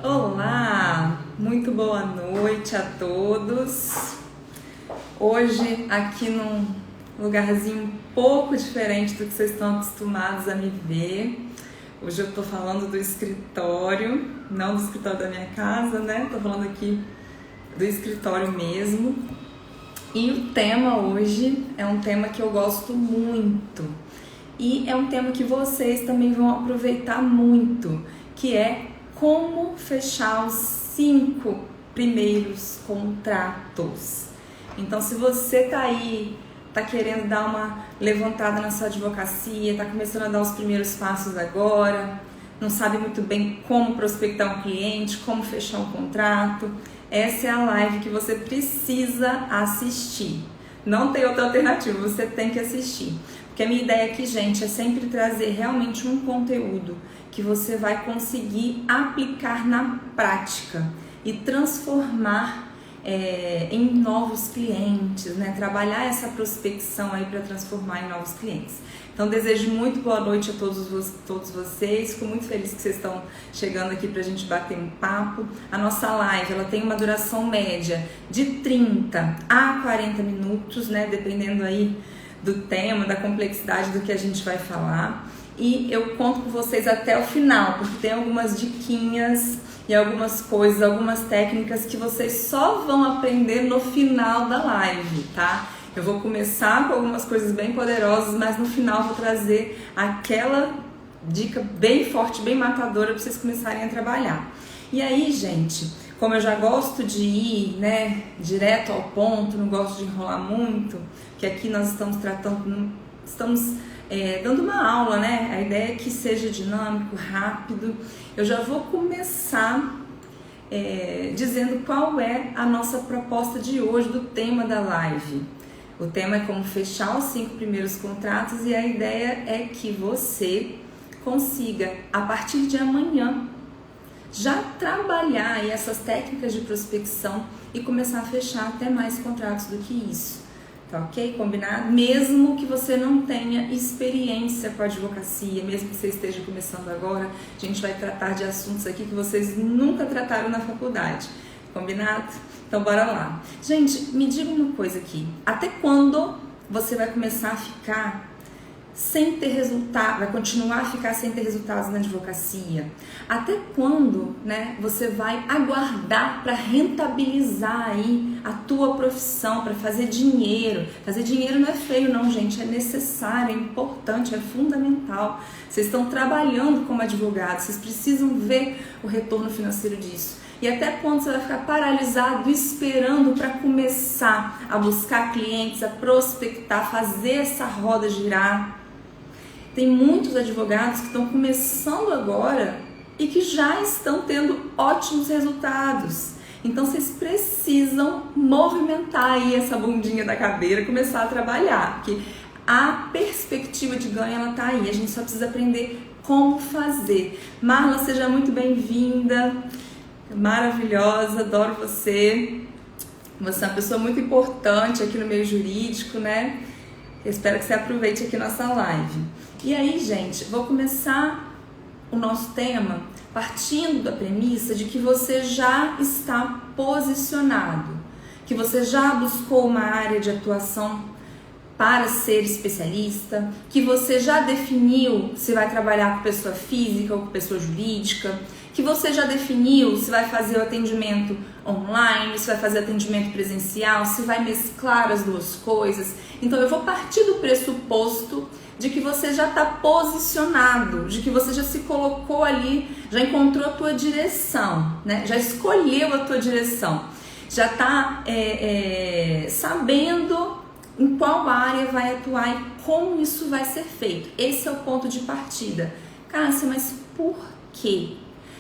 Olá, muito boa noite a todos. Hoje aqui num lugarzinho um pouco diferente do que vocês estão acostumados a me ver. Hoje eu tô falando do escritório, não do escritório da minha casa, né? Tô falando aqui do escritório mesmo. E o tema hoje é um tema que eu gosto muito. E é um tema que vocês também vão aproveitar muito, que é como fechar os 5 primeiros contratos. Então, se você tá aí, tá querendo dar uma levantada na sua advocacia, tá começando a dar os primeiros passos agora, não sabe muito bem como prospectar um cliente, como fechar um contrato, essa é a live que você precisa assistir. Não tem outra alternativa, você tem que assistir. Porque a minha ideia aqui, gente, é sempre trazer realmente um conteúdo que você vai conseguir aplicar na prática e transformar em novos clientes, né? Trabalhar essa prospecção aí para transformar em novos clientes. Então, desejo muito boa noite a todos vocês. Fico muito feliz que vocês estão chegando aqui para a gente bater um papo. A nossa live, ela tem uma duração média de 30 a 40 minutos, né? Dependendo aí do tema, da complexidade do que a gente vai falar. E eu conto com vocês até o final, porque tem algumas diquinhas e algumas coisas, algumas técnicas que vocês só vão aprender no final da live, tá? Eu vou começar com algumas coisas bem poderosas, mas no final vou trazer aquela dica bem forte, bem matadora para vocês começarem a trabalhar. E aí, gente, como eu já gosto de ir, né, direto ao ponto, não gosto de enrolar muito, que aqui nós estamos dando uma aula, né? A ideia é que seja dinâmico, rápido. Eu já vou começar dizendo qual é a nossa proposta de hoje do tema da live. O tema é como fechar os 5 primeiros contratos e a ideia é que você consiga, a partir de amanhã, já trabalhar aí essas técnicas de prospecção e começar a fechar até mais contratos do que isso. Tá ok? Combinado? Mesmo que você não tenha experiência com a advocacia, mesmo que você esteja começando agora, a gente vai tratar de assuntos aqui que vocês nunca trataram na faculdade. Combinado? Então bora lá. Gente, me diga uma coisa aqui. Até quando você vai começar a ficar sem ter resultado, vai continuar a ficar sem ter resultados na advocacia? Até quando, né, você vai aguardar para rentabilizar aí a tua profissão, para fazer dinheiro? Fazer dinheiro não é feio não, gente, é necessário, é importante, é fundamental. Vocês estão trabalhando como advogados, vocês precisam ver o retorno financeiro disso. E até quando você vai ficar paralisado esperando para começar a buscar clientes, a prospectar, fazer essa roda girar? Tem muitos advogados que estão começando agora e que já estão tendo ótimos resultados. Então vocês precisam movimentar aí essa bundinha da cadeira e começar a trabalhar, porque a perspectiva de ganho ela tá aí, a gente só precisa aprender como fazer. Marla, seja muito bem-vinda, maravilhosa, adoro você. Você é uma pessoa muito importante aqui no meio jurídico, né? Eu espero que você aproveite aqui nossa live. E aí, gente, vou começar o nosso tema partindo da premissa de que você já está posicionado, que você já buscou uma área de atuação para ser especialista, que você já definiu se vai trabalhar com pessoa física ou com pessoa jurídica, que você já definiu se vai fazer o atendimento online, se vai fazer atendimento presencial, se vai mesclar as duas coisas. Então eu vou partir do pressuposto de que você já está posicionado, de que você já se colocou ali, já encontrou a tua direção, né? Já escolheu a tua direção, já está sabendo em qual área vai atuar e como isso vai ser feito. Esse é o ponto de partida. Cássia, mas por quê?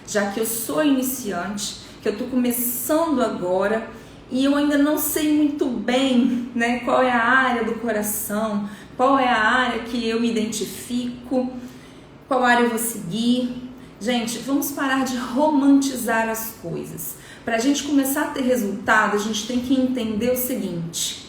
Já que eu sou iniciante, que eu estou começando agora e eu ainda não sei muito bem, né, qual é a área do coração, qual é a área que eu me identifico, qual área eu vou seguir. Gente, vamos parar de romantizar as coisas. Para a gente começar a ter resultado, a gente tem que entender o seguinte: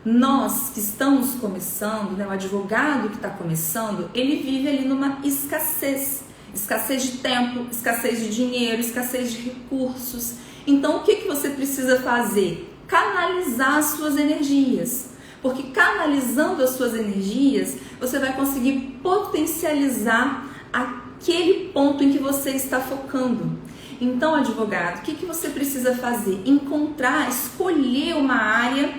nós que estamos começando, né, o advogado que está começando, ele vive ali numa escassez. escassez de tempo, escassez de dinheiro, escassez de recursos. Então, o que você precisa fazer? Canalizar as suas energias. Porque canalizando as suas energias, você vai conseguir potencializar aquele ponto em que você está focando. Então, advogado, o que você precisa fazer? Encontrar, escolher uma área,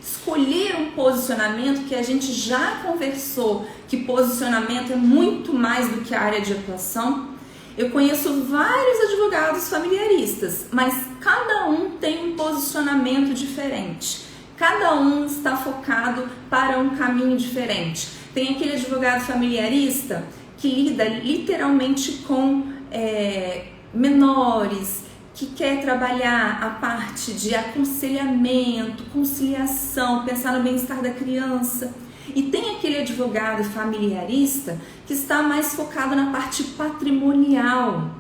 escolher um posicionamento, que a gente já conversou que posicionamento é muito mais do que a área de atuação. Eu conheço vários advogados familiaristas, mas cada um tem um posicionamento diferente. Cada um está focado para um caminho diferente. Tem aquele advogado familiarista que lida literalmente com menores, que quer trabalhar a parte de aconselhamento, conciliação, pensar no bem-estar da criança. E tem aquele advogado familiarista que está mais focado na parte patrimonial.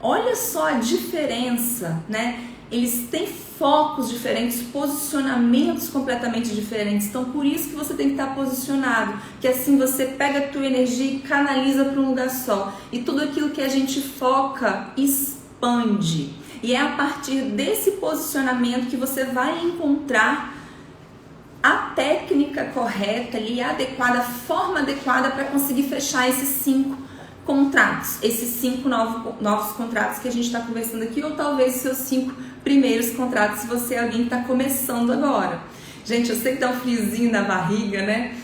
Olha só a diferença, né? Eles têm focos diferentes, posicionamentos completamente diferentes. Então, por isso que você tem que estar posicionado, que assim você pega a tua energia e canaliza para um lugar só. E tudo aquilo que a gente foca expande. E é a partir desse posicionamento que você vai encontrar a técnica correta ali, adequada, a forma adequada para conseguir fechar esses 5 contratos, esses 5 novos contratos que a gente está conversando aqui, ou talvez os seus 5 primeiros contratos, se você é alguém que está começando agora. Gente, eu sei que dá um friozinho na barriga, né?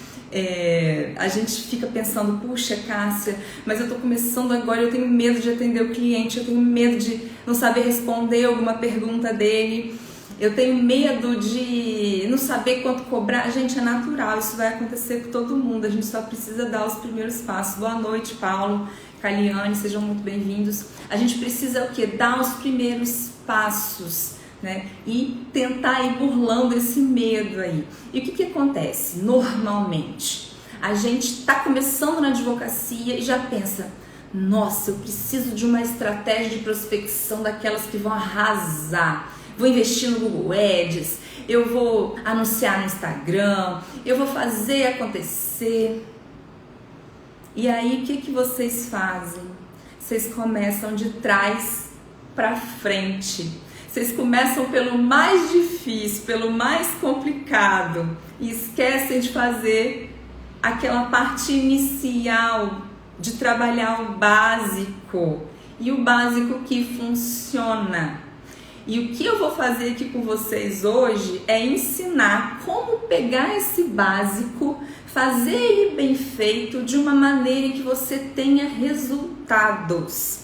A gente fica pensando, puxa, Cássia, mas eu tô começando agora, eu tenho medo de atender o cliente, eu tenho medo de não saber responder alguma pergunta dele, eu tenho medo de não saber quanto cobrar. Gente, é natural, isso vai acontecer com todo mundo, a gente só precisa dar os primeiros passos. Boa noite, Paulo, Caliane, sejam muito bem-vindos. A gente precisa o quê? Dar os primeiros passos, né? E tentar ir burlando esse medo aí. E o que acontece? Normalmente, a gente está começando na advocacia e já pensa, nossa, eu preciso de uma estratégia de prospecção daquelas que vão arrasar. Vou investir no Google Ads, eu vou anunciar no Instagram, eu vou fazer acontecer. E aí, o que vocês fazem? Vocês começam de trás para frente. Vocês começam pelo mais difícil, pelo mais complicado e esquecem de fazer aquela parte inicial, de trabalhar o básico. E o básico que funciona. E o que eu vou fazer aqui com vocês hoje é ensinar como pegar esse básico, fazer ele bem feito de uma maneira em que você tenha resultados.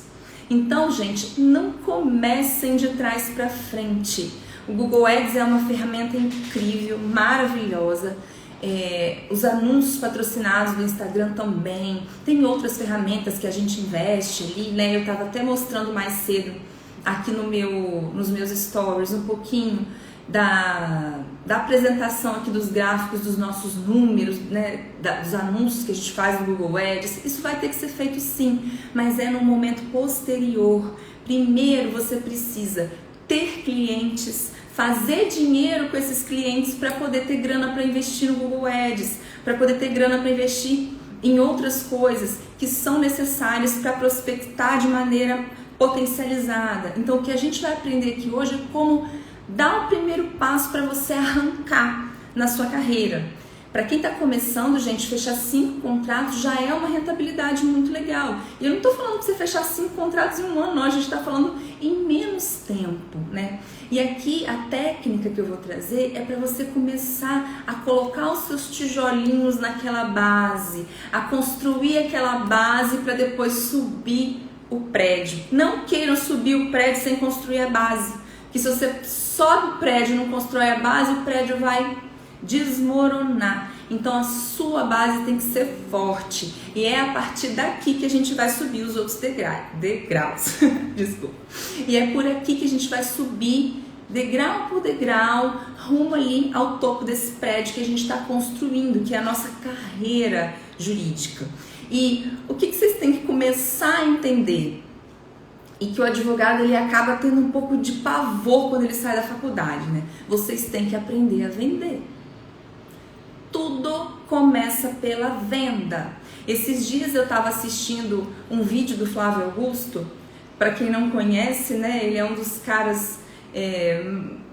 Então, gente, não comecem de trás para frente. O Google Ads é uma ferramenta incrível, maravilhosa. Os anúncios patrocinados do Instagram também. Tem outras ferramentas que a gente investe ali, né? Eu estava até mostrando mais cedo aqui nos meus stories um pouquinho da apresentação aqui dos gráficos dos nossos números, né, dos anúncios que a gente faz no Google Ads. Isso vai ter que ser feito sim, mas é num momento posterior. Primeiro você precisa ter clientes, fazer dinheiro com esses clientes para poder ter grana para investir no Google Ads, para poder ter grana para investir em outras coisas que são necessárias para prospectar de maneira potencializada. Então, o que a gente vai aprender aqui hoje é como dar o primeiro passo para você arrancar na sua carreira. Para quem está começando, gente, fechar 5 contratos já é uma rentabilidade muito legal. E eu não estou falando para você fechar 5 contratos em um ano, não. A gente está falando em menos tempo, né? E aqui a técnica que eu vou trazer é para você começar a colocar os seus tijolinhos naquela base, a construir aquela base para depois subir o prédio. Não queiram subir o prédio sem construir a base, que se você sobe o prédio e não constrói a base, o prédio vai desmoronar. Então a sua base tem que ser forte e é a partir daqui que a gente vai subir os outros degraus. Desculpa. E é por aqui que a gente vai subir degrau por degrau rumo ali ao topo desse prédio que a gente está construindo, que é a nossa carreira jurídica. E o que vocês têm que começar a entender? E que o advogado ele acaba tendo um pouco de pavor quando ele sai da faculdade, né? Vocês têm que aprender a vender. Tudo começa pela venda. Esses dias eu estava assistindo um vídeo do Flávio Augusto. Para quem não conhece, né, ele é um dos caras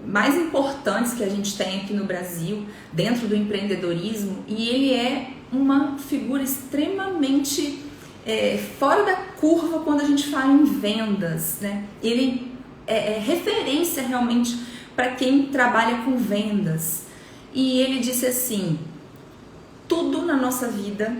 mais importantes que a gente tem aqui no Brasil, dentro do empreendedorismo, e ele é uma figura extremamente fora da curva quando a gente fala em vendas, né? Ele é referência realmente para quem trabalha com vendas. E ele disse assim: tudo na nossa vida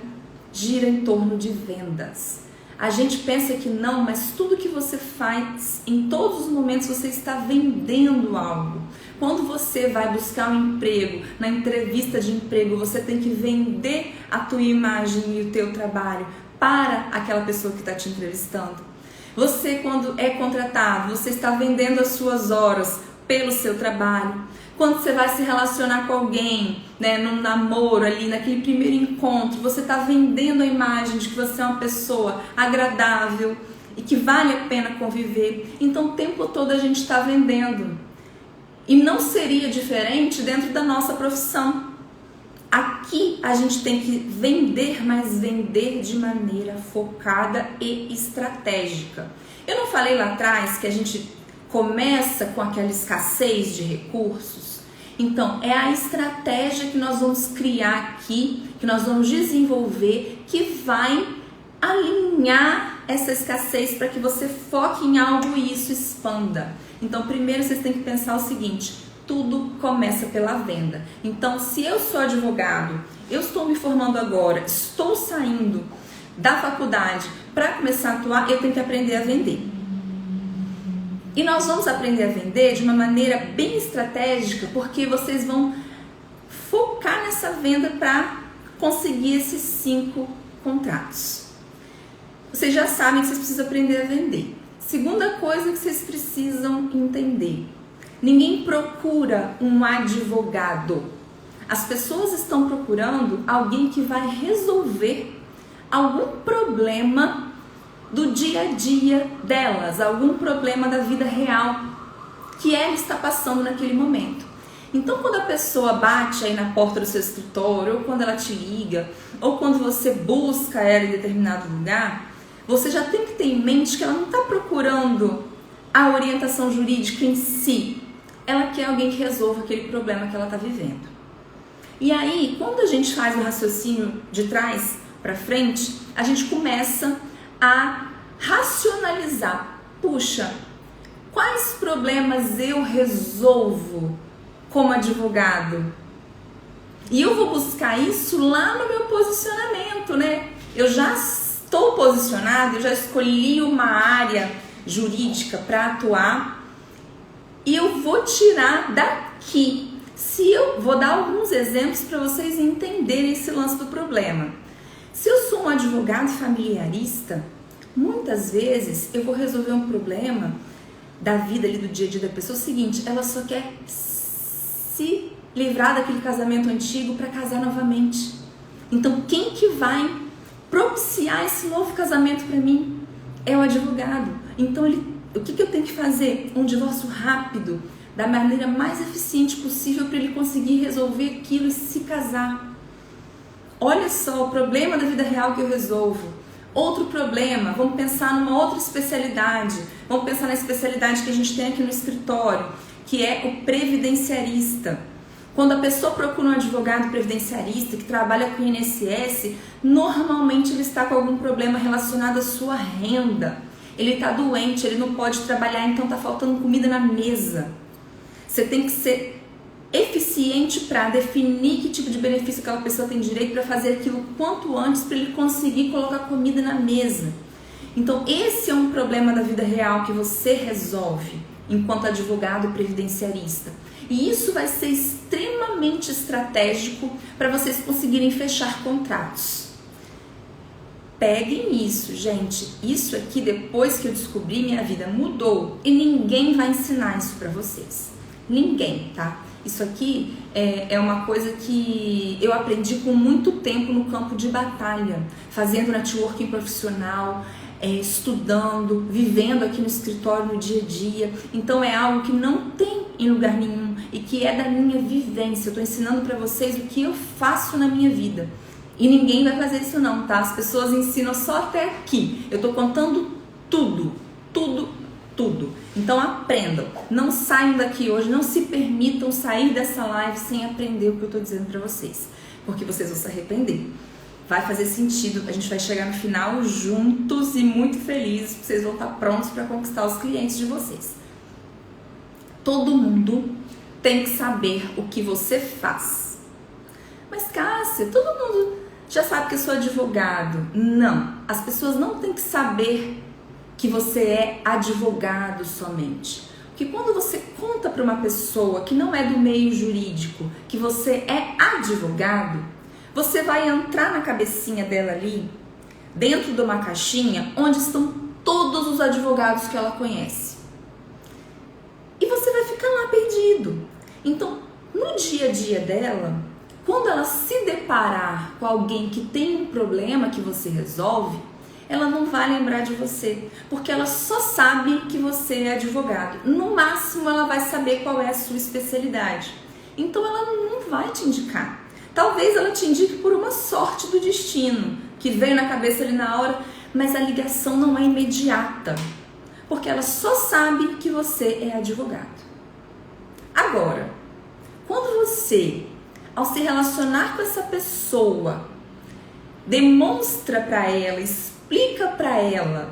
gira em torno de vendas. A gente pensa que não, mas tudo que você faz, em todos os momentos você está vendendo algo. Quando você vai buscar um emprego, na entrevista de emprego, você tem que vender a tua imagem e o teu trabalho para aquela pessoa que está te entrevistando. Você, quando é contratado, você está vendendo as suas horas pelo seu trabalho. Quando você vai se relacionar com alguém, né, num namoro ali, naquele primeiro encontro, você está vendendo a imagem de que você é uma pessoa agradável e que vale a pena conviver. Então o tempo todo a gente está vendendo. E não seria diferente dentro da nossa profissão. Aqui a gente tem que vender, mas vender de maneira focada e estratégica. Eu não falei lá atrás que a gente começa com aquela escassez de recursos? Então, é a estratégia que nós vamos criar aqui, que nós vamos desenvolver, que vai alinhar essa escassez para que você foque em algo e isso expanda. Então, primeiro vocês têm que pensar o seguinte: tudo começa pela venda. Então, se eu sou advogado, eu estou me formando agora, estou saindo da faculdade para começar a atuar, eu tenho que aprender a vender. E nós vamos aprender a vender de uma maneira bem estratégica, porque vocês vão focar nessa venda para conseguir esses 5 contratos. Vocês já sabem que vocês precisam aprender a vender. Segunda coisa que vocês precisam entender: ninguém procura um advogado. As pessoas estão procurando alguém que vai resolver algum problema do dia a dia delas, algum problema da vida real que ela está passando naquele momento. Então, quando a pessoa bate aí na porta do seu escritório, ou quando ela te liga, ou quando você busca ela em determinado lugar, você já tem que ter em mente que ela não está procurando a orientação jurídica em si. Ela quer alguém que resolva aquele problema que ela está vivendo. E aí, quando a gente faz o raciocínio de trás para frente, a gente começa a racionalizar. Puxa, quais problemas eu resolvo como advogado? E eu vou buscar isso lá no meu posicionamento, né? Eu já estou posicionado, eu já escolhi uma área jurídica para atuar e eu vou tirar daqui. Se eu vou dar alguns exemplos para vocês entenderem esse lance do problema. Se eu sou um advogado familiarista, muitas vezes eu vou resolver um problema da vida ali, do dia a dia da pessoa. O seguinte: ela só quer se livrar daquele casamento antigo para casar novamente. Então, quem que vai propiciar esse novo casamento para mim? É o advogado. Então, o que eu tenho que fazer? Um divórcio rápido, da maneira mais eficiente possível, para ele conseguir resolver aquilo e se casar. Olha só o problema da vida real que eu resolvo. Outro problema, vamos pensar numa outra especialidade. Vamos pensar na especialidade que a gente tem aqui no escritório, que é o previdenciarista. Quando a pessoa procura um advogado previdenciarista que trabalha com o INSS, normalmente ele está com algum problema relacionado à sua renda. Ele está doente, ele não pode trabalhar, então está faltando comida na mesa. Você tem que ser eficiente para definir que tipo de benefício aquela pessoa tem direito, para fazer aquilo quanto antes, para ele conseguir colocar comida na mesa. Então esse é um problema da vida real que você resolve enquanto advogado previdenciarista. E isso vai ser extremamente estratégico para vocês conseguirem fechar contratos. Peguem isso, gente. Isso aqui, depois que eu descobri, minha vida mudou. E ninguém vai ensinar isso para vocês. Ninguém, tá? Isso aqui é uma coisa que eu aprendi com muito tempo no campo de batalha, fazendo networking profissional, estudando, vivendo aqui no escritório no dia a dia. Então é algo que não tem em lugar nenhum e que é da minha vivência. Eu estou ensinando para vocês o que eu faço na minha vida. E ninguém vai fazer isso não, tá? As pessoas ensinam só até aqui. Eu estou contando tudo, tudo, tudo. Então aprendam. Não saiam daqui hoje, não se permitam sair dessa live sem aprender o que eu estou dizendo para vocês. Porque vocês vão se arrepender. Vai fazer sentido, a gente vai chegar no final juntos e muito felizes, porque vocês vão estar prontos para conquistar os clientes de vocês. Todo mundo tem que saber o que você faz. Mas Cássia, todo mundo já sabe que eu sou advogado. Não, as pessoas não têm que saber que você é advogado somente. Porque quando você conta para uma pessoa que não é do meio jurídico que você é advogado, você vai entrar na cabecinha dela ali, dentro de uma caixinha, onde estão todos os advogados que ela conhece. E você vai ficar lá perdido. Então, no dia a dia dela, quando ela se deparar com alguém que tem um problema que você resolve, ela não vai lembrar de você, porque ela só sabe que você é advogado. No máximo, ela vai saber qual é a sua especialidade. Então, ela não vai te indicar. Talvez ela te indique por uma sorte do destino, que veio na cabeça ali na hora, mas a ligação não é imediata, porque ela só sabe que você é advogado. Agora, quando você, ao se relacionar com essa pessoa, demonstra para ela, explica para ela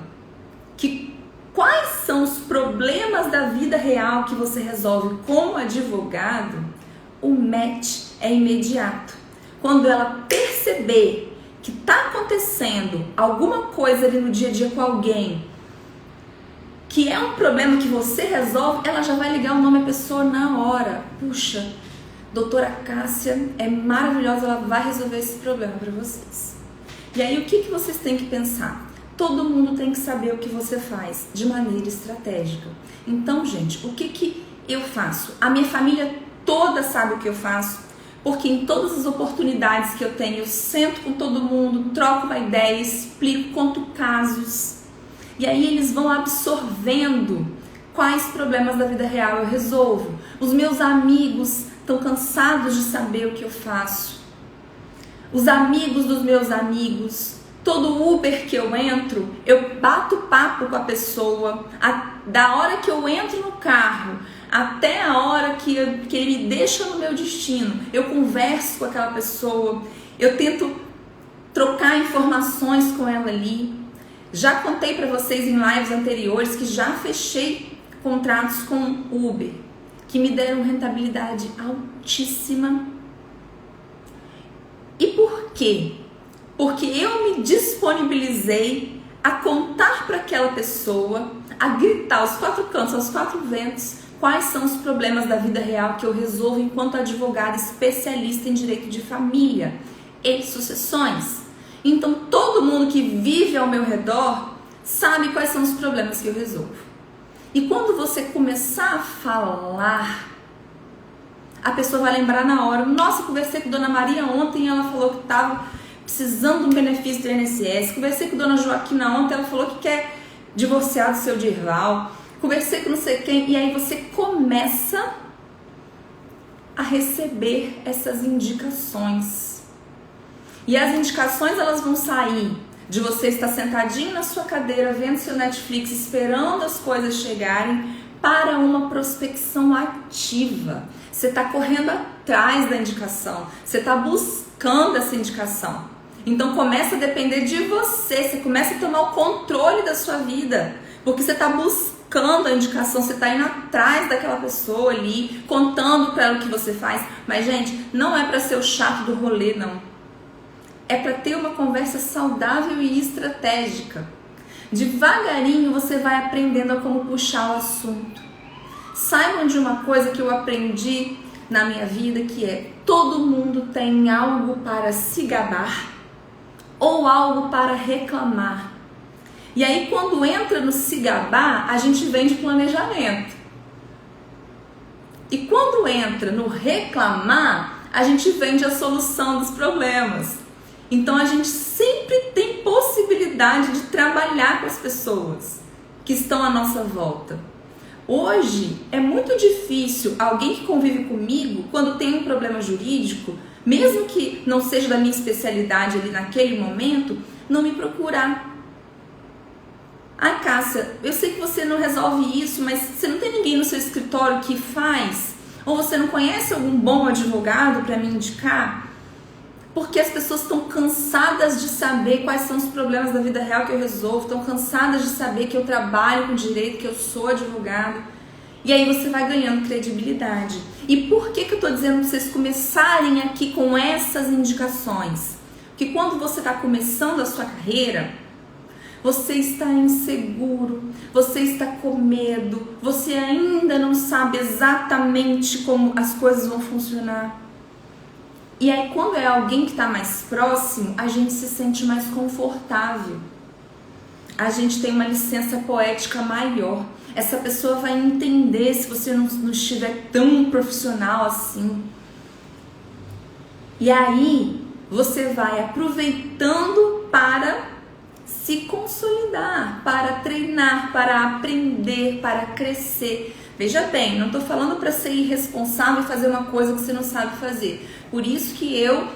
que quais são os problemas da vida real que você resolve como advogado, o match é imediato. Quando ela perceber que está acontecendo alguma coisa ali no dia a dia com alguém, que é um problema que você resolve, ela já vai ligar o nome da pessoa na hora. Puxa, doutora Cássia é maravilhosa, ela vai resolver esse problema para vocês. E aí o que vocês têm que pensar? Todo mundo tem que saber o que você faz de maneira estratégica. Então, gente, o que eu faço? A minha família toda sabe o que eu faço. Porque em todas as oportunidades que eu tenho, eu sento com todo mundo, troco uma ideia, explico, conto casos. E aí eles vão absorvendo quais problemas da vida real eu resolvo. Os meus amigos estão cansados de saber o que eu faço. Os amigos dos meus amigos, todo Uber que eu entro, eu bato papo com a pessoa. Da hora que eu entro no carro até a hora que ele deixa no meu destino, eu converso com aquela pessoa, eu tento trocar informações com ela ali. Já contei para vocês em lives anteriores que já fechei contratos com Uber, que me deram rentabilidade altíssima. E por quê? Porque eu me disponibilizei a contar para aquela pessoa, a gritar aos quatro cantos, aos quatro ventos, quais são os problemas da vida real que eu resolvo enquanto advogada especialista em direito de família e sucessões. Então, todo mundo que vive ao meu redor sabe quais são os problemas que eu resolvo. E quando você começar a falar, a pessoa vai lembrar na hora. Nossa, conversei com a Dona Maria ontem e ela falou que estava precisando de um benefício do INSS. Conversei com a Dona Joaquina ontem, ela falou que quer divorciar do seu Dirval. Conversei com não sei quem, e aí você começa a receber essas indicações. E as indicações, elas vão sair de você estar sentadinho na sua cadeira, vendo seu Netflix, esperando as coisas chegarem, para uma prospecção ativa. Você está correndo atrás da indicação, você está buscando essa indicação. Então começa a depender de você, você começa a tomar o controle da sua vida, porque você está buscando a indicação, você está indo atrás daquela pessoa ali, contando para ela o que você faz. Mas, gente, não é para ser o chato do rolê, não. É para ter uma conversa saudável e estratégica. Devagarinho você vai aprendendo a como puxar o assunto. Saibam de uma coisa que eu aprendi na minha vida, que é: todo mundo tem algo para se gabar ou algo para reclamar. E aí, quando entra no se gabar, a gente vem de planejamento. E quando entra no reclamar, a gente vende a solução dos problemas. Então a gente sempre tem possibilidade de trabalhar com as pessoas que estão à nossa volta. Hoje é muito difícil alguém que convive comigo, quando tem um problema jurídico, mesmo que não seja da minha especialidade ali naquele momento, não me procurar. Ai, Cássia, eu sei que você não resolve isso, mas você não tem ninguém no seu escritório que faz? Ou você não conhece algum bom advogado para me indicar? Porque as pessoas estão cansadas de saber quais são os problemas da vida real que eu resolvo, estão cansadas de saber que eu trabalho com direito, que eu sou advogado. E aí você vai ganhando credibilidade. E por que eu estou dizendo para vocês começarem aqui com essas indicações? Porque quando você está começando a sua carreira, você está inseguro, você está com medo, você ainda não sabe exatamente como as coisas vão funcionar. E aí quando é alguém que está mais próximo, a gente se sente mais confortável. A gente tem uma licença poética maior. Essa pessoa vai entender se você não estiver tão profissional assim. E aí você vai aproveitando para se consolidar, para treinar, para aprender, para crescer. Veja bem, não estou falando para ser irresponsável e fazer uma coisa que você não sabe fazer. Por isso que eu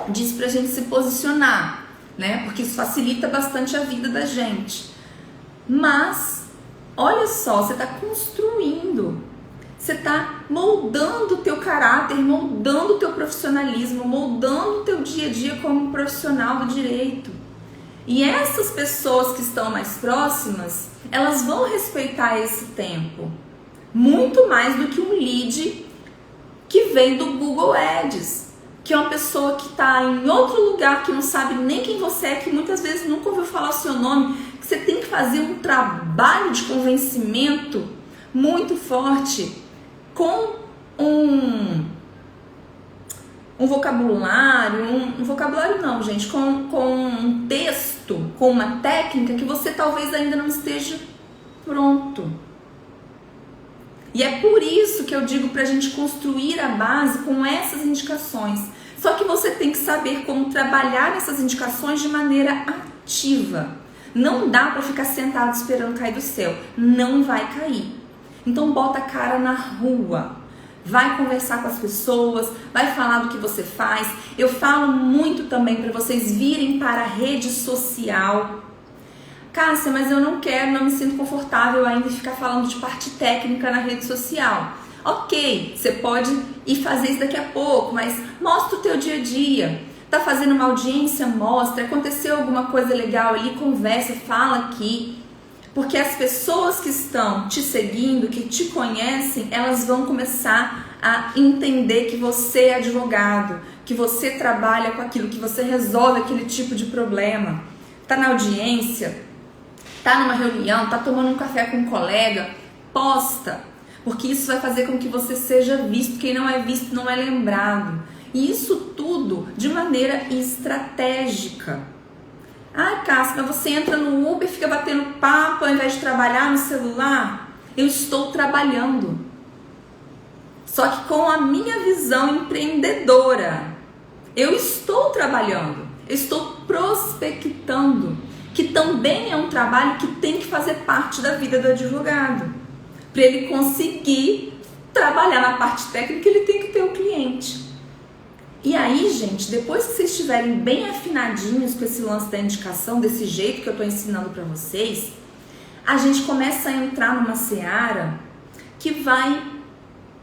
disse para a gente se posicionar, né? Porque isso facilita bastante a vida da gente. Mas, olha só, você está construindo, você está moldando o teu caráter, moldando o teu profissionalismo, moldando o teu dia a dia como profissional do direito. E essas pessoas que estão mais próximas, elas vão respeitar esse tempo. Muito mais do que um lead que vem do Google Ads, que é uma pessoa que está em outro lugar, que não sabe nem quem você é, que muitas vezes nunca ouviu falar o seu nome, que você tem que fazer um trabalho de convencimento muito forte, com um vocabulário, um vocabulário não, gente, com um texto, com uma técnica que você talvez ainda não esteja pronto. E é por isso que eu digo pra gente construir a base com essas indicações. Só que você tem que saber como trabalhar essas indicações de maneira ativa. Não dá pra ficar sentado esperando cair do céu. Não vai cair. Então bota a cara na rua. Vai conversar com as pessoas, vai falar do que você faz. Eu falo muito também para vocês virem para a rede social. Cássia, mas eu não quero, não me sinto confortável ainda em ficar falando de parte técnica na rede social. Ok, você pode ir fazer isso daqui a pouco, mas mostra o teu dia a dia. Tá fazendo uma audiência? Mostra. Aconteceu alguma coisa legal ali? Conversa, fala aqui. Porque as pessoas que estão te seguindo, que te conhecem, elas vão começar a entender que você é advogado, que você trabalha com aquilo, que você resolve aquele tipo de problema. Tá na audiência, tá numa reunião, tá tomando um café com um colega, posta. Porque isso vai fazer com que você seja visto. Quem não é visto não é lembrado. E isso tudo de maneira estratégica. Ah, Cássia, mas você entra no Uber e fica batendo papo ao invés de trabalhar no celular? Eu estou trabalhando. Só que com a minha visão empreendedora. Eu estou trabalhando. Eu estou prospectando. Que também é um trabalho que tem que fazer parte da vida do advogado. Para ele conseguir trabalhar na parte técnica, ele tem que ter o cliente. E aí, gente, depois que vocês estiverem bem afinadinhos com esse lance da indicação, desse jeito que eu estou ensinando para vocês, a gente começa a entrar numa seara que vai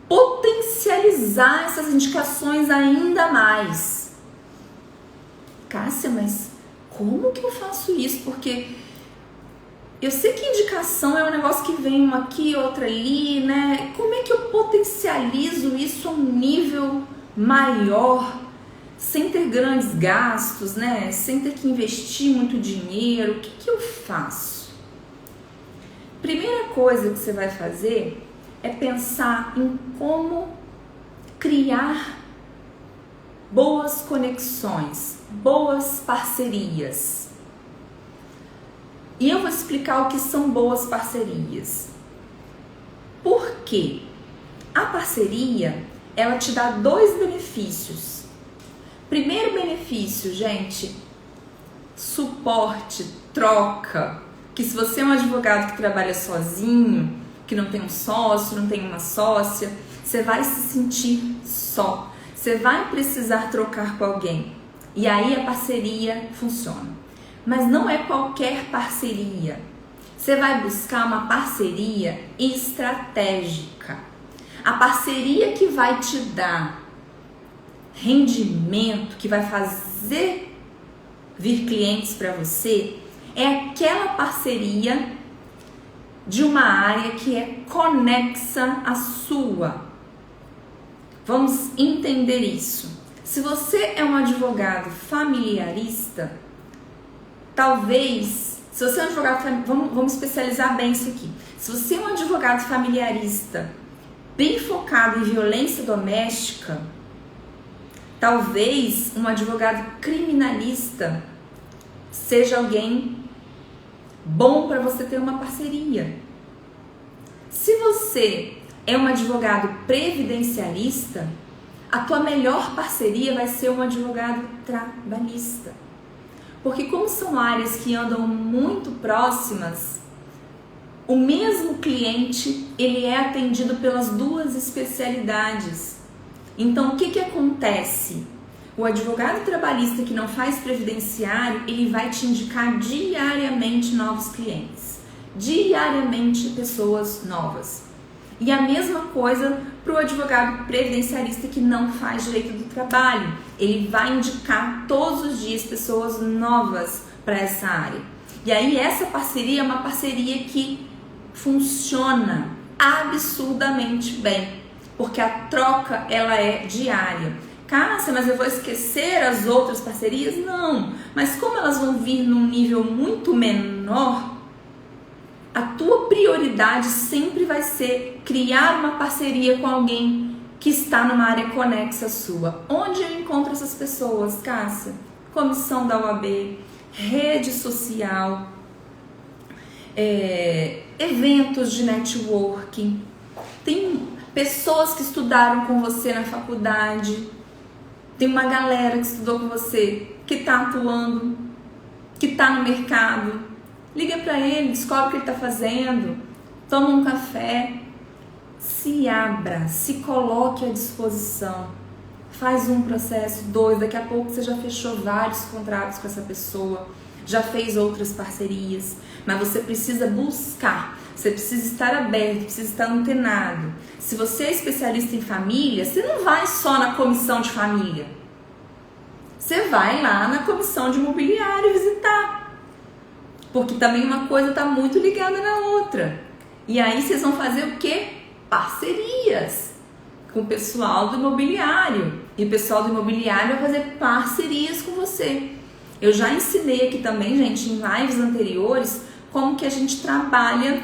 potencializar essas indicações ainda mais. Cássia, mas como que eu faço isso? Porque eu sei que indicação é um negócio que vem uma aqui, outra ali, né? Como é que eu potencializo isso a um nível maior, sem ter grandes gastos, né? Sem ter que investir muito dinheiro? O que eu faço? Primeira coisa que você vai fazer é pensar em como criar boas conexões, boas parcerias. E eu vou explicar o que são boas parcerias. Por quê? A parceria, ela te dá dois benefícios. Primeiro benefício, gente, suporte, troca. Que se você é um advogado que trabalha sozinho, que não tem um sócio, não tem uma sócia, você vai se sentir só. Você vai precisar trocar com alguém. E aí a parceria funciona. Mas não é qualquer parceria. Você vai buscar uma parceria estratégica. A parceria que vai te dar rendimento, que vai fazer vir clientes para você, é aquela parceria de uma área que é conexa à sua. Vamos entender isso. Se você é um advogado familiarista, talvez, se você é um advogado, vamos especializar bem isso aqui. Se você é um advogado familiarista bem focado em violência doméstica, talvez um advogado criminalista seja alguém bom para você ter uma parceria. Se você é um advogado previdencialista, a tua melhor parceria vai ser um advogado trabalhista. Porque como são áreas que andam muito próximas, o mesmo cliente, ele é atendido pelas duas especialidades. Então, o que acontece? O advogado trabalhista que não faz previdenciário, ele vai te indicar diariamente novos clientes, diariamente pessoas novas. E a mesma coisa para o advogado previdenciarista que não faz direito do trabalho. Ele vai indicar todos os dias pessoas novas para essa área. E aí essa parceria é uma parceria que funciona absurdamente bem, porque a troca ela é diária. Cássia, mas eu vou esquecer as outras parcerias? Não, mas como elas vão vir num nível muito menor, a tua prioridade sempre vai ser criar uma parceria com alguém que está numa área conexa sua. Onde eu encontro essas pessoas, Cássia? Comissão da OAB, rede social, eventos de networking, tem pessoas que estudaram com você na faculdade, tem uma galera que estudou com você, que está atuando, que está no mercado. Liga para ele, descobre o que ele está fazendo, toma um café, se abra, se coloque à disposição, faz um processo, 2, daqui a pouco você já fechou vários contratos com essa pessoa, já fez outras parcerias, mas você precisa buscar, você precisa estar aberto, precisa estar antenado. Se você é especialista em família, você não vai só na comissão de família, você vai lá na comissão de imobiliário visitar, porque também uma coisa está muito ligada na outra. E aí vocês vão fazer o quê? Parcerias com o pessoal do imobiliário. E o pessoal do imobiliário vai fazer parcerias com você. Eu já ensinei aqui também, gente, em lives anteriores, como que a gente trabalha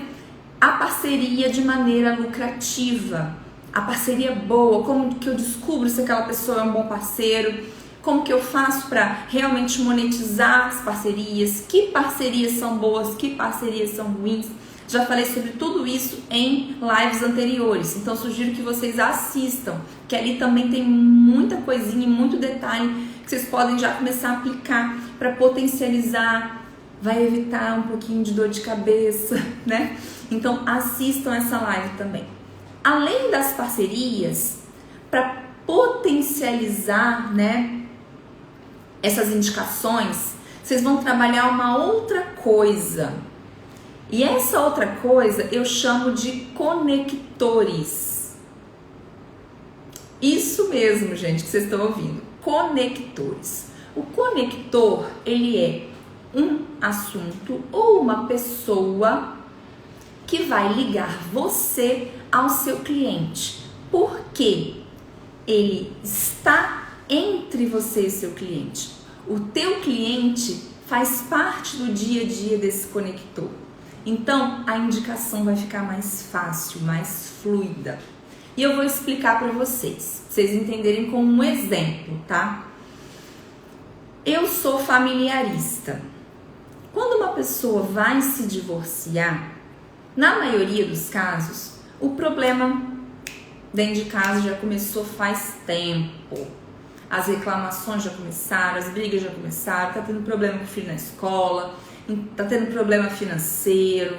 a parceria de maneira lucrativa. A parceria boa, como que eu descubro se aquela pessoa é um bom parceiro, como que eu faço para realmente monetizar as parcerias, que parcerias são boas, que parcerias são ruins. Já falei sobre tudo isso em lives anteriores, então sugiro que vocês assistam, que ali também tem muita coisinha, muito detalhe que vocês podem já começar a aplicar para potencializar, vai evitar um pouquinho de dor de cabeça, né? Então assistam essa live também. Além das parcerias, para potencializar, né, essas indicações, vocês vão trabalhar uma outra coisa. E essa outra coisa eu chamo de conectores. Isso mesmo, gente, que vocês estão ouvindo. Conectores. O conector, ele é um assunto ou uma pessoa que vai ligar você ao seu cliente. Por quê? Ele está entre você e seu cliente. O teu cliente faz parte do dia a dia desse conector. Então, a indicação vai ficar mais fácil, mais fluida. E eu vou explicar para vocês entenderem com um exemplo, tá? Eu sou familiarista. Quando uma pessoa vai se divorciar, na maioria dos casos, o problema dentro de casa já começou faz tempo. as reclamações já começaram, as brigas já começaram, tá tendo problema com o filho na escola, tá tendo problema financeiro.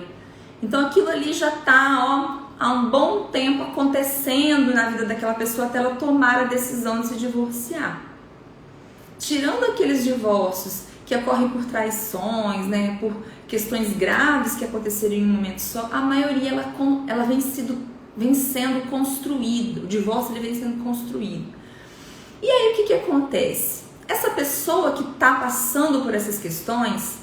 Então aquilo ali já tá, há um bom tempo acontecendo na vida daquela pessoa até ela tomar a decisão de se divorciar. Tirando aqueles divórcios que ocorrem por traições, né, por questões graves que aconteceram em um momento só, a maioria ela vem sendo construída, o divórcio ele vem sendo construído. E aí o que acontece? Essa pessoa que está passando por essas questões,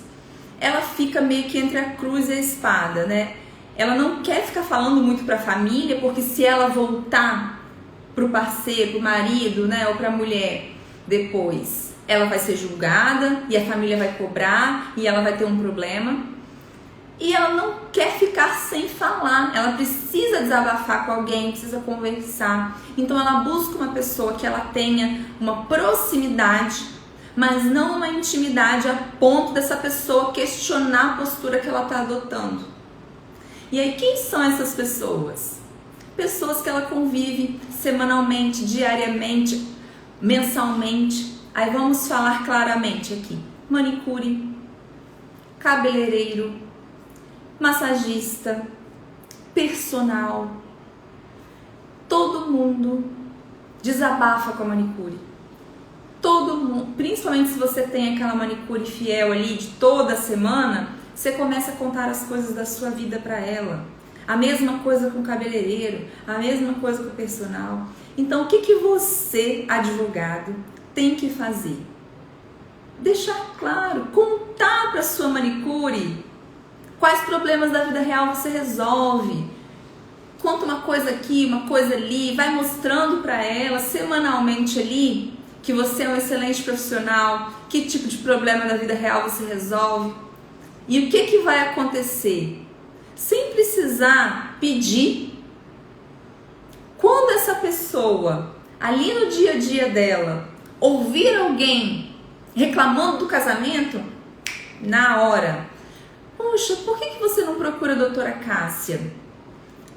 ela fica meio que entre a cruz e a espada, né? Ela não quer ficar falando muito para a família, porque se ela voltar para o parceiro, para o marido, né, ou para a mulher depois, ela vai ser julgada e a família vai cobrar e ela vai ter um problema. E ela não quer ficar sem falar, ela precisa desabafar com alguém, precisa conversar. Então ela busca uma pessoa que ela tenha uma proximidade, mas não uma intimidade a ponto dessa pessoa questionar a postura que ela está adotando. E aí quem são essas pessoas? Pessoas que ela convive semanalmente, diariamente, mensalmente. Aí vamos falar claramente aqui: manicure, cabeleireiro, massagista, personal. Todo mundo desabafa com a manicure. Todo mundo, principalmente se você tem aquela manicure fiel ali de toda semana, você começa a contar as coisas da sua vida para ela. A mesma coisa com o cabeleireiro, a mesma coisa com o personal. Então, o que você, advogado, tem que fazer? Deixar claro, contar para sua manicure quais problemas da vida real você resolve. Conta uma coisa aqui, uma coisa ali, vai mostrando para ela semanalmente ali que você é um excelente profissional, que tipo de problema da vida real você resolve. E o que vai acontecer? Sem precisar pedir. Quando essa pessoa, ali no dia a dia dela, ouvir alguém reclamando do casamento, na hora: poxa, por que você não procura a doutora Cássia?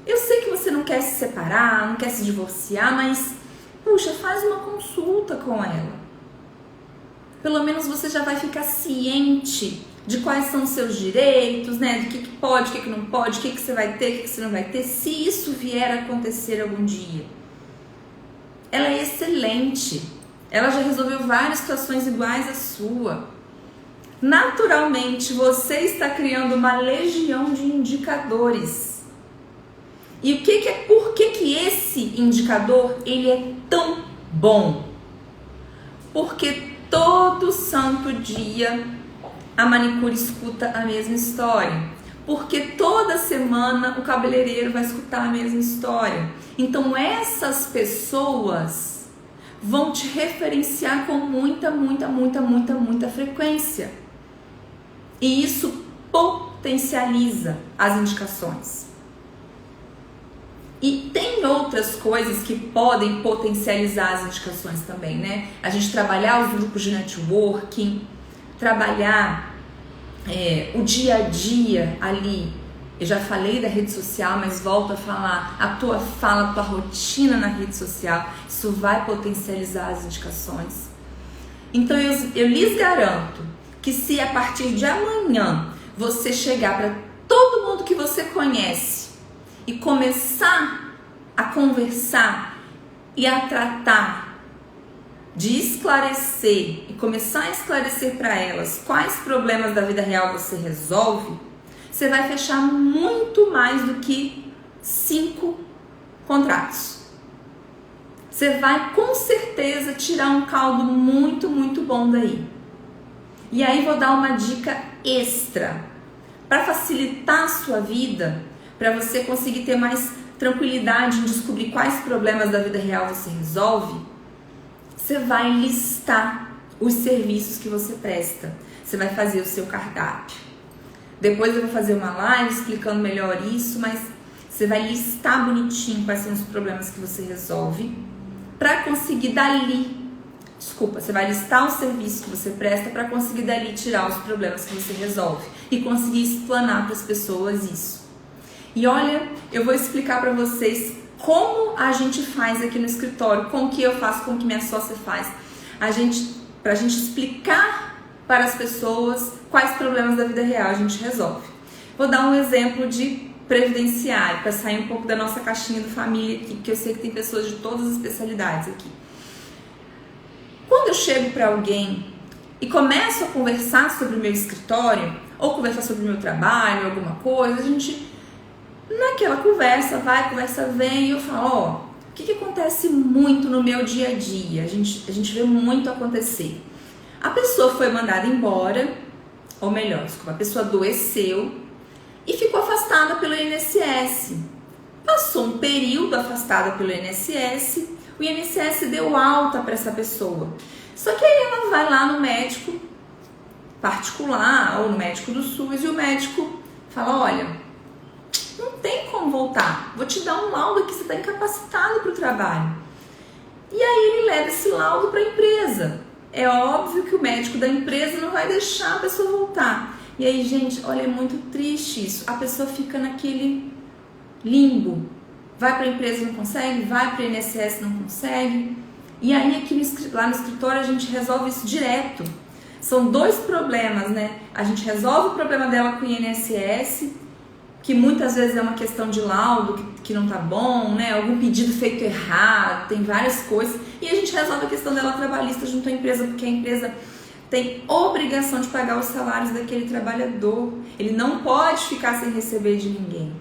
Eu sei que você não quer se separar, não quer se divorciar, mas, puxa, faz uma consulta com ela. Pelo menos você já vai ficar ciente de quais são os seus direitos, né? Do que pode, o que não pode, o que você vai ter, o que você não vai ter, se isso vier a acontecer algum dia. Ela é excelente. Ela já resolveu várias situações iguais à sua. Naturalmente, você está criando uma legião de indicadores. E por que esse indicador ele é tão bom? Porque todo santo dia a manicure escuta a mesma história. Porque toda semana o cabeleireiro vai escutar a mesma história. Então essas pessoas vão te referenciar com muita frequência. E isso potencializa as indicações. E tem outras coisas que podem potencializar as indicações também, né? A gente trabalhar os grupos de networking, trabalhar o dia a dia ali. Eu já falei da rede social, mas volto a falar. A tua fala, a tua rotina na rede social, isso vai potencializar as indicações. Então eu lhes garanto que se a partir de amanhã você chegar para todo mundo que você conhece e começar a conversar e a tratar de esclarecer e começar a esclarecer para elas quais problemas da vida real você resolve, você vai fechar muito mais do que 5 contratos. Você vai com certeza tirar um caldo muito bom daí. E aí vou dar uma dica extra para facilitar a sua vida, para você conseguir ter mais tranquilidade em descobrir quais problemas da vida real você resolve. Você vai listar os serviços que você presta. Você vai fazer o seu cardápio. Depois eu vou fazer uma live explicando melhor isso, mas você vai listar bonitinho quais são os problemas que você resolve para conseguir dali. Você vai listar os serviços que você presta para conseguir dali tirar os problemas que você resolve e conseguir explanar para as pessoas isso. E olha, eu vou explicar para vocês como a gente faz aqui no escritório, como que eu faço, como que minha sócia faz. pra gente explicar para as pessoas quais problemas da vida real a gente resolve. Vou dar um exemplo de previdenciário, para sair um pouco da nossa caixinha do família aqui, porque eu sei que tem pessoas de todas as especialidades aqui. Quando eu chego para alguém e começo a conversar sobre o meu escritório, ou conversar sobre o meu trabalho, alguma coisa, a gente, naquela conversa, conversa vem, e eu falo, o que acontece muito no meu dia a dia? A gente vê muito acontecer. A pessoa foi mandada embora, ou melhor, desculpa, a pessoa adoeceu e ficou afastada pelo INSS. Passou um período afastada pelo INSS, o INSS deu alta para essa pessoa. Só que aí ela vai lá no médico particular ou no médico do SUS e o médico fala, olha, não tem como voltar, vou te dar um laudo que você está incapacitado para o trabalho. E aí ele leva esse laudo para a empresa. É óbvio que o médico da empresa não vai deixar a pessoa voltar. E aí, gente, olha, é muito triste isso. A pessoa fica naquele limbo. Vai para a empresa, não consegue, vai para o INSS, não consegue. E aí aqui lá no escritório a gente resolve isso direto. São dois problemas, né? A gente resolve o problema dela com o INSS, que muitas vezes é uma questão de laudo que não tá bom, né? Algum pedido feito errado, tem várias coisas. E a gente resolve a questão dela trabalhista junto à empresa, porque a empresa tem obrigação de pagar os salários daquele trabalhador. Ele não pode ficar sem receber de ninguém.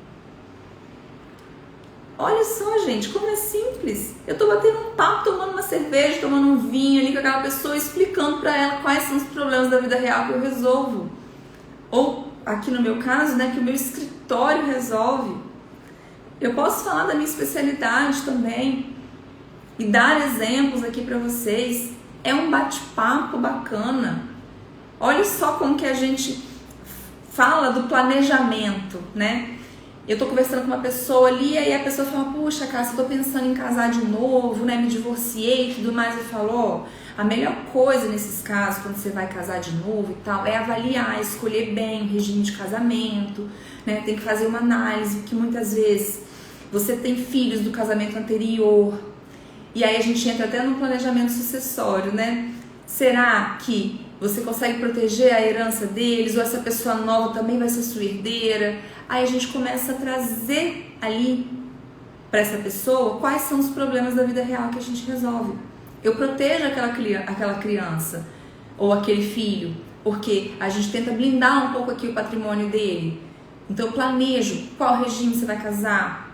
Olha só, gente, como é simples. Eu tô batendo um papo, tomando uma cerveja, tomando um vinho ali com aquela pessoa, explicando pra ela quais são os problemas da vida real que eu resolvo. Ou, aqui no meu caso, né, que o meu escritório resolve. Eu posso falar da minha especialidade também e dar exemplos aqui pra vocês. É um bate-papo bacana. Olha só como que a gente fala do planejamento, né? Eu tô conversando com uma pessoa ali, aí a pessoa fala, puxa, Cássia, eu tô pensando em casar de novo, né? Me divorciei e tudo mais. Eu falo, ó, a melhor coisa nesses casos, quando você vai casar de novo e tal, é avaliar, escolher bem o regime de casamento, né? Tem que fazer uma análise, porque muitas vezes você tem filhos do casamento anterior, e aí a gente entra até no planejamento sucessório, né? Será que você consegue proteger a herança deles? Ou essa pessoa nova também vai ser sua herdeira? Aí a gente começa a trazer ali para essa pessoa quais são os problemas da vida real que a gente resolve. Eu protejo aquela criança ou aquele filho, porque a gente tenta blindar um pouco aqui o patrimônio dele. Então eu planejo qual regime você vai casar,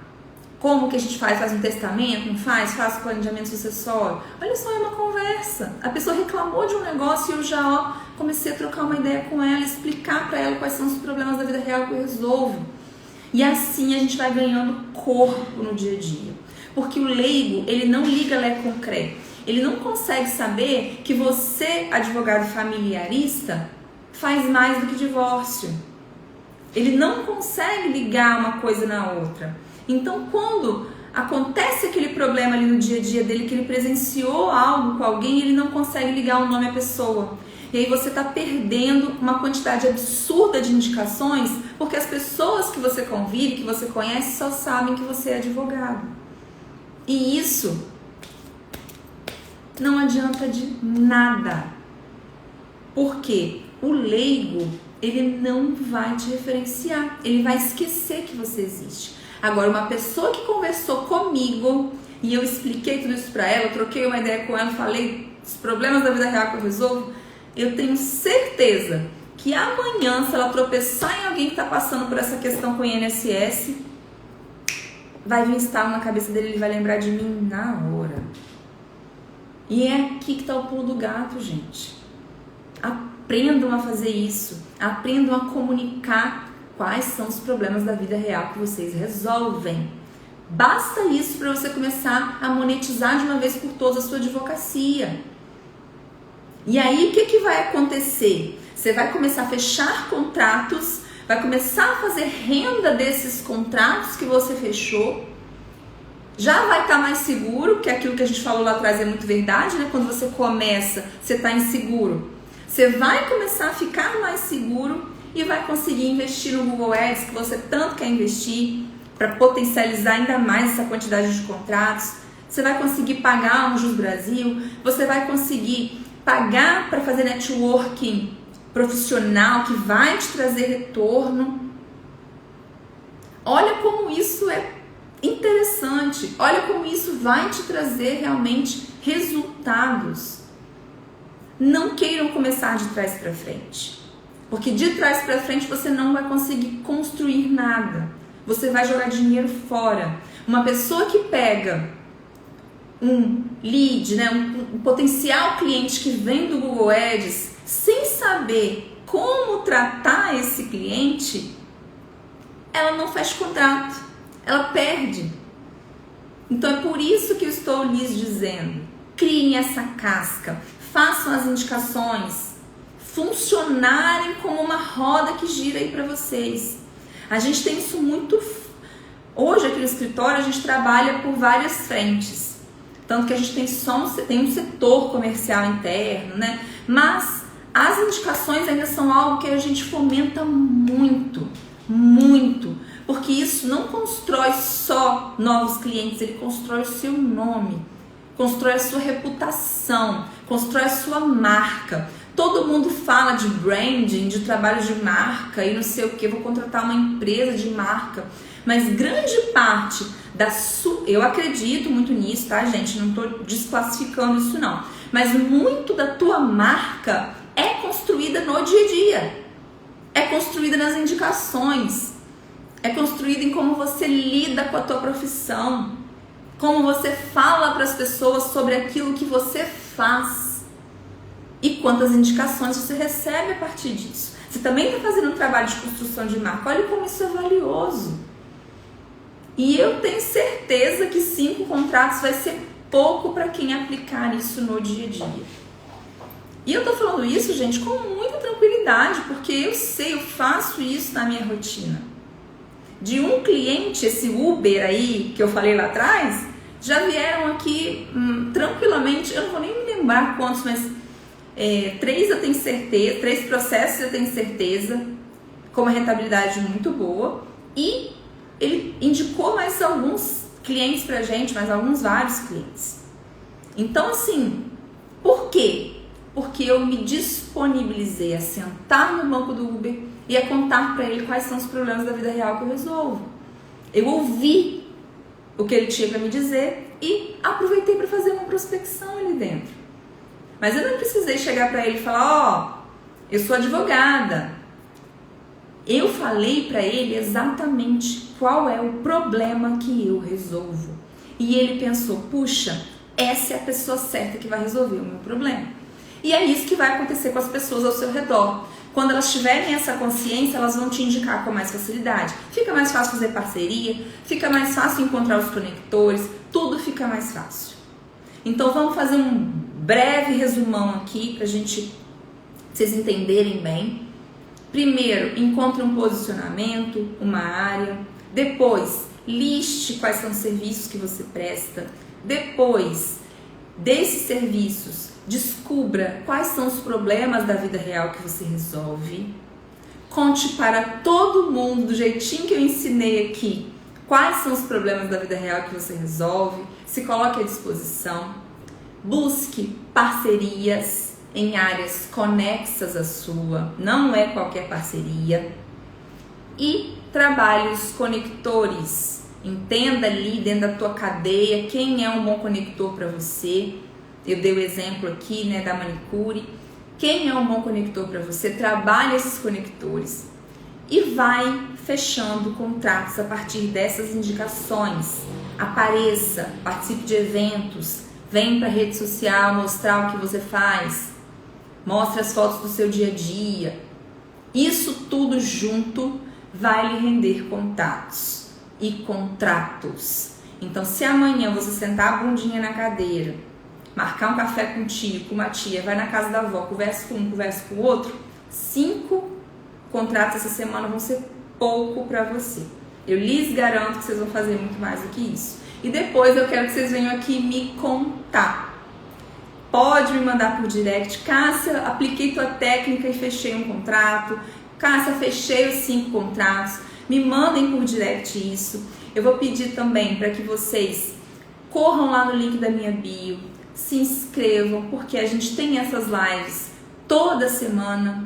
como que a gente faz um testamento, não faz planejamento sucessório. Olha só, é uma conversa. A pessoa reclamou de um negócio e eu já comecei a trocar uma ideia com ela, explicar para ela quais são os problemas da vida real que eu resolvo. E assim a gente vai ganhando corpo no dia a dia. Porque o leigo, ele não liga lé concreto. Ele não consegue saber que você, advogado familiarista, faz mais do que divórcio. Ele não consegue ligar uma coisa na outra. Então, quando acontece aquele problema ali no dia a dia dele, que ele presenciou algo com alguém, ele não consegue ligar o nome à pessoa. E aí você está perdendo uma quantidade absurda de indicações, porque as pessoas que você convive, que você conhece, só sabem que você é advogado. E isso não adianta de nada. Porque o leigo, ele não vai te referenciar, ele vai esquecer que você existe. Agora, uma pessoa que conversou comigo e eu expliquei tudo isso pra ela, eu troquei uma ideia com ela, falei os problemas da vida real que eu resolvo, eu tenho certeza que amanhã, se ela tropeçar em alguém que tá passando por essa questão com o INSS, vai vir estalo na cabeça dele, ele vai lembrar de mim na hora. E é aqui que tá o pulo do gato, gente. Aprendam a fazer isso, aprendam a comunicar quais são os problemas da vida real que vocês resolvem. Basta isso para você começar a monetizar de uma vez por todas a sua advocacia. E aí o que vai acontecer? Você vai começar a fechar contratos, vai começar a fazer renda desses contratos que você fechou. Já vai estar mais seguro, porque aquilo que a gente falou lá atrás é muito verdade, né? Quando você começa, você está inseguro. Você vai começar a ficar mais seguro e vai conseguir investir no Google Ads que você tanto quer investir para potencializar ainda mais essa quantidade de contratos. você vai conseguir pagar Anjos Brasil, você vai conseguir pagar para fazer networking profissional que vai te trazer retorno. Olha como isso é interessante, olha como isso vai te trazer realmente resultados. Não queiram começar de trás para frente, porque de trás para frente você não vai conseguir construir nada, você vai jogar dinheiro fora. Uma pessoa que pega um lead, né, um potencial cliente que vem do Google Ads, sem saber como tratar esse cliente, ela não fecha contrato, ela perde. Então é por isso que eu estou lhes dizendo, criem essa casca, façam as indicações funcionarem como uma roda que gira aí para vocês. A gente tem isso muito. Hoje aqui no escritório a gente trabalha por várias frentes, tanto que a gente tem um setor comercial interno, né? Mas as indicações ainda são algo que a gente fomenta muito, muito, porque isso não constrói só novos clientes, ele constrói o seu nome, constrói a sua reputação, constrói a sua marca. Todo mundo fala de branding, de trabalho de marca e não sei o que, vou contratar uma empresa de marca, mas grande parte da sua, eu acredito muito nisso, tá, gente? Não estou desclassificando isso não, mas muito da tua marca é construída no dia a dia, é construída nas indicações, é construída em como você lida com a tua profissão, como você fala para as pessoas sobre aquilo que você faz e quantas indicações você recebe a partir disso. Você também está fazendo um trabalho de construção de marca, olha como isso é valioso. E eu tenho certeza que 5 contratos vai ser pouco para quem aplicar isso no dia a dia. E eu tô falando isso, gente, com muita tranquilidade, porque eu sei, eu faço isso na minha rotina. De um cliente, esse Uber aí, que eu falei lá atrás, já vieram aqui tranquilamente, eu não vou nem me lembrar quantos, mas 3 eu tenho certeza, 3 processos eu tenho certeza, com uma rentabilidade muito boa, e ele indicou mais alguns clientes pra gente, vários clientes. Então, assim, por quê? Porque eu me disponibilizei a sentar no banco do Uber e a contar para ele quais são os problemas da vida real que eu resolvo. Eu ouvi o que ele tinha para me dizer e aproveitei para fazer uma prospecção ali dentro. Mas eu não precisei chegar para ele e falar, eu sou advogada. Eu falei para ele exatamente qual é o problema que eu resolvo. E ele pensou, puxa, essa é a pessoa certa que vai resolver o meu problema. E é isso que vai acontecer com as pessoas ao seu redor. Quando elas tiverem essa consciência, elas vão te indicar com mais facilidade. Fica mais fácil fazer parceria, fica mais fácil encontrar os conectores, tudo fica mais fácil. Então vamos fazer um breve resumão aqui para vocês entenderem bem. Primeiro, encontre um posicionamento, uma área. Depois, liste quais são os serviços que você presta. Depois desses serviços, descubra quais são os problemas da vida real que você resolve. Conte para todo mundo, do jeitinho que eu ensinei aqui, quais são os problemas da vida real que você resolve. Se coloque à disposição. Busque parcerias em áreas conexas à sua, não é qualquer parceria. E trabalhe os conectores. Entenda ali dentro da tua cadeia quem é um bom conector para você. Eu dei o exemplo aqui, né, da manicure. Quem é um bom conector para você? Trabalhe esses conectores e vai fechando contratos a partir dessas indicações. Apareça, participe de eventos, vem para a rede social mostrar o que você faz, mostre as fotos do seu dia a dia. Isso tudo junto vai lhe render contatos e contratos. Então, se amanhã você sentar a bundinha na cadeira, marcar um café com um tio, com uma tia, vai na casa da avó, conversa com um, conversa com o outro, 5 contratos essa semana vão ser pouco para você. Eu lhes garanto que vocês vão fazer muito mais do que isso. E depois eu quero que vocês venham aqui me contar. Pode me mandar por direct. Cássia, apliquei tua técnica e fechei um contrato. Cássia, fechei os 5 contratos. Me mandem por direct isso. Eu vou pedir também para que vocês corram lá no link da minha bio, se inscrevam, porque a gente tem essas lives toda semana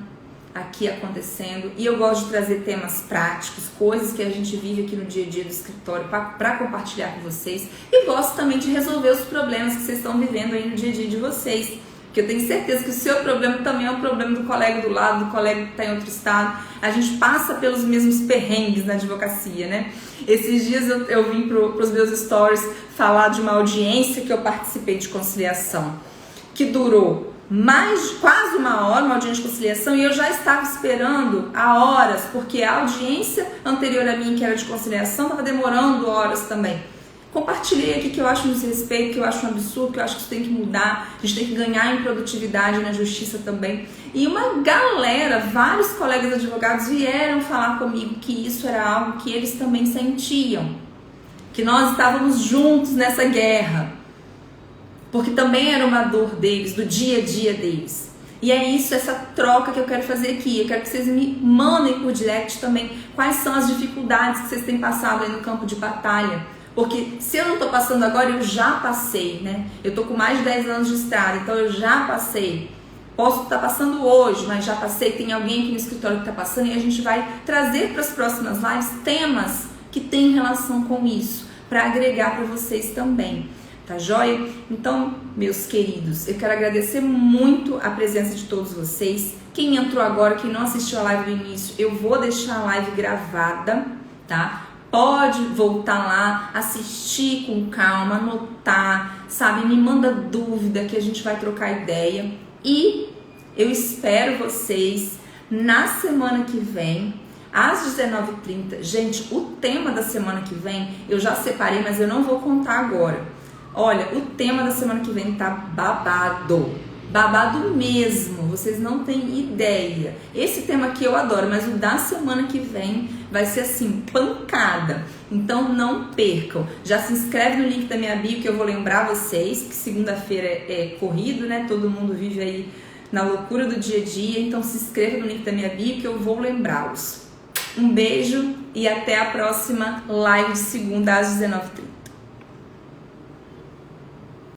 aqui acontecendo, e eu gosto de trazer temas práticos, coisas que a gente vive aqui no dia a dia do escritório para compartilhar com vocês, e gosto também de resolver os problemas que vocês estão vivendo aí no dia a dia de vocês, porque eu tenho certeza que o seu problema também é um problema do colega do lado, do colega que está em outro estado. A gente passa pelos mesmos perrengues na advocacia, né? Esses dias eu vim para os meus stories falar de uma audiência que eu participei de conciliação, que durou quase uma hora, uma audiência de conciliação, e eu já estava esperando há horas, porque a audiência anterior a mim, que era de conciliação, estava demorando horas também. Compartilhei aqui que eu acho um desrespeito, que eu acho um absurdo, que eu acho que isso tem que mudar, a gente tem que ganhar em produtividade na justiça também. E uma galera, vários colegas advogados vieram falar comigo que isso era algo que eles também sentiam, que nós estávamos juntos nessa guerra, porque também era uma dor deles, do dia a dia deles. E é isso, essa troca que eu quero fazer aqui. Eu quero que vocês me mandem por direct também quais são as dificuldades que vocês têm passado aí no campo de batalha. Porque se eu não estou passando agora, eu já passei, né? Eu estou com mais de 10 anos de estrada, então eu já passei. Posso estar passando hoje, mas já passei. Tem alguém aqui no escritório que está passando, e a gente vai trazer para as próximas lives temas que têm relação com isso, para agregar para vocês também. Tá joia? Então, meus queridos, eu quero agradecer muito a presença de todos vocês. Quem entrou agora, quem não assistiu a live do início, eu vou deixar a live gravada, tá? Pode voltar lá, assistir com calma, anotar, sabe? Me manda dúvida que a gente vai trocar ideia. E eu espero vocês na semana que vem, às 19h30. Gente, o tema da semana que vem eu já separei, mas eu não vou contar agora. Olha, o tema da semana que vem tá babado. Babado mesmo, vocês não têm ideia. Esse tema aqui eu adoro, mas o da semana que vem vai ser assim, pancada. Então não percam. Já se inscreve no link da minha bio que eu vou lembrar vocês, que segunda-feira é corrido, né? Todo mundo vive aí na loucura do dia a dia. Então se inscreva no link da minha bio que eu vou lembrá-los. Um beijo e até a próxima live de segunda às 19h30.